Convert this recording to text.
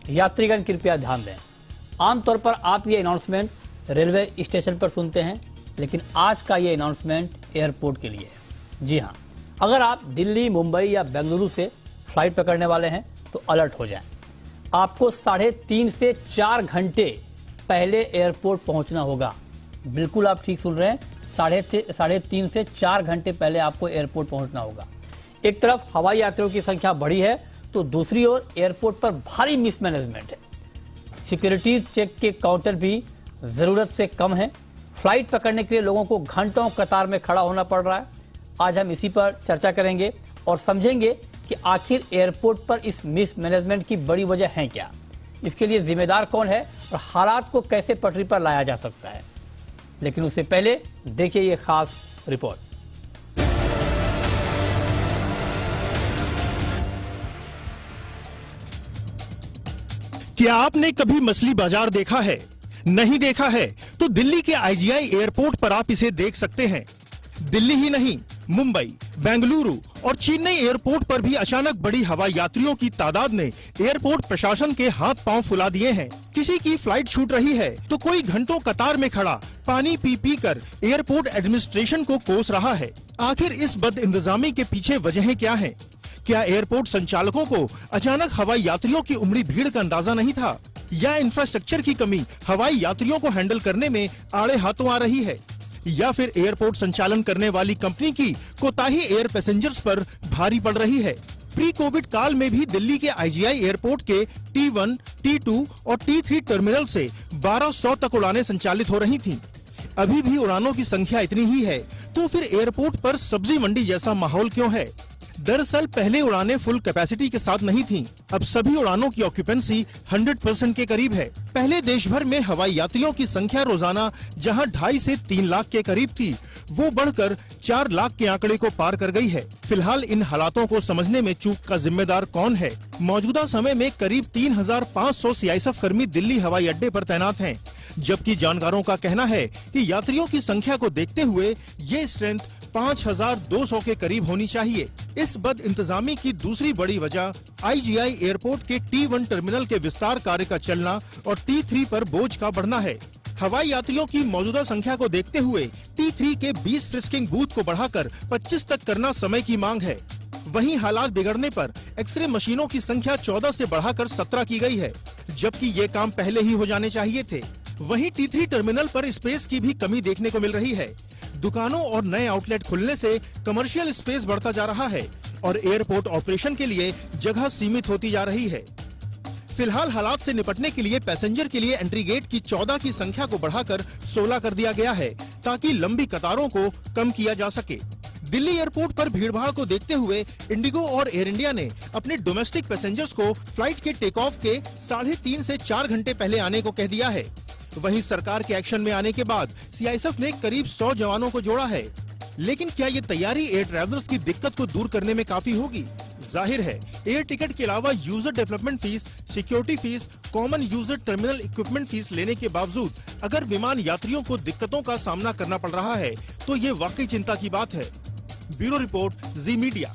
यात्रीगण कृपया ध्यान दें। आमतौर पर आप ये अनाउंसमेंट रेलवे स्टेशन पर सुनते हैं, लेकिन आज का ये अनाउंसमेंट एयरपोर्ट के लिए है। जी हां, अगर आप दिल्ली, मुंबई या बेंगलुरु से फ्लाइट पकड़ने वाले हैं तो अलर्ट हो जाएं। आपको 3.5 से 4 घंटे पहले एयरपोर्ट पहुंचना होगा। बिल्कुल आप ठीक सुन रहे हैं, 3.5 से 4 घंटे पहले आपको एयरपोर्ट पहुंचना होगा। एक तरफ हवाई यात्रियों की संख्या बढ़ी है तो दूसरी ओर एयरपोर्ट पर भारी मिसमैनेजमेंट है। सिक्योरिटी चेक के काउंटर भी जरूरत से कम है। फ्लाइट पकड़ने के लिए लोगों को घंटों कतार में खड़ा होना पड़ रहा है। आज हम इसी पर चर्चा करेंगे और समझेंगे कि आखिर एयरपोर्ट पर इस मिसमैनेजमेंट की बड़ी वजह है क्या, इसके लिए जिम्मेदार कौन है और हालात को कैसे पटरी पर लाया जा सकता है। लेकिन उससे पहले देखिए ये खास रिपोर्ट। क्या आपने कभी मछली बाजार देखा है? नहीं देखा है तो दिल्ली के आईजीआई एयरपोर्ट पर आप इसे देख सकते हैं। दिल्ली ही नहीं, मुंबई, बेंगलुरु और चेन्नई एयरपोर्ट पर भी अचानक बड़ी हवाई यात्रियों की तादाद ने एयरपोर्ट प्रशासन के हाथ पांव फुला दिए हैं। किसी की फ्लाइट छूट रही है तो कोई घंटों कतार में खड़ा पानी पी कर एयरपोर्ट एडमिनिस्ट्रेशन को कोस रहा है। आखिर इस बदइंतजामी के पीछे वजहें क्या हैं? क्या एयरपोर्ट संचालकों को अचानक हवाई यात्रियों की उमड़ी भीड़ का अंदाजा नहीं था, या इंफ्रास्ट्रक्चर की कमी हवाई यात्रियों को हैंडल करने में आड़े हाथों आ रही है, या फिर एयरपोर्ट संचालन करने वाली कंपनी की कोताही एयर पैसेंजर्स पर भारी पड़ रही है? प्री कोविड काल में भी दिल्ली के आईजीआई एयरपोर्ट के T1, T2 और T3 टर्मिनल से 1200 तक उड़ानें संचालित हो रही थीं। अभी भी उड़ानों की संख्या इतनी ही है तो फिर एयरपोर्ट पर सब्जी मंडी जैसा माहौल क्यों है? दरअसल पहले उड़ानें फुल कैपेसिटी के साथ नहीं थीं। अब सभी उड़ानों की ऑक्यूपेंसी 100% के करीब है। पहले देश भर में हवाई यात्रियों की संख्या रोजाना जहां 2.5 से 3 लाख के करीब थी, वो बढ़कर 4 लाख के आंकड़े को पार कर गई है। फिलहाल इन हालातों को समझने में चूक का जिम्मेदार कौन है? मौजूदा समय में करीब 3500 सीआईएसएफ कर्मी दिल्ली हवाई अड्डे पर तैनात हैं, जबकि जानकारों का कहना है कि यात्रियों की संख्या को देखते हुए ये स्ट्रेंथ 5200 के करीब होनी चाहिए। इस बद इंतजामी की दूसरी बड़ी वजह आईजीआई एयरपोर्ट के T1 टर्मिनल के विस्तार कार्य का चलना और T3 पर बोझ का बढ़ना है। हवाई यात्रियों की मौजूदा संख्या को देखते हुए T3 के 20 फ्रिस्किंग बूथ को बढ़ाकर 25 तक करना समय की मांग है। वहीं हालात बिगड़ने पर एक्सरे मशीनों की संख्या 14 से बढ़ाकर 17 की गई है, जबकि ये काम पहले ही हो जाने चाहिए थे। वहीं T3 टर्मिनल पर स्पेस की भी कमी देखने को मिल रही है। दुकानों और नए आउटलेट खुलने से कमर्शियल स्पेस बढ़ता जा रहा है और एयरपोर्ट ऑपरेशन के लिए जगह सीमित होती जा रही है। फिलहाल हालात से निपटने के लिए पैसेंजर के लिए एंट्री गेट की 14 की संख्या को बढ़ाकर 16 कर दिया गया है, ताकि लंबी कतारों को कम किया जा सके। दिल्ली एयरपोर्ट पर भीड़भाड़ को देखते हुए इंडिगो और एयर इंडिया ने अपने डोमेस्टिक पैसेंजर्स को फ्लाइट के टेक ऑफ के 3.5 से 4 घंटे पहले आने को कह दिया है। वहीं सरकार के एक्शन में आने के बाद सीआईएसएफ ने करीब 100 जवानों को जोड़ा है। लेकिन क्या ये तैयारी एयर ट्रैवलर्स की दिक्कत को दूर करने में काफी होगी? जाहिर है, एयर टिकट के अलावा user development fees, security fees, common user terminal equipment fees लेने के बावजूद अगर विमान यात्रियों को दिक्कतों का सामना करना पड़ रहा है तो ये वाकई चिंता की बात है। ब्यूरो रिपोर्ट, जी मीडिया।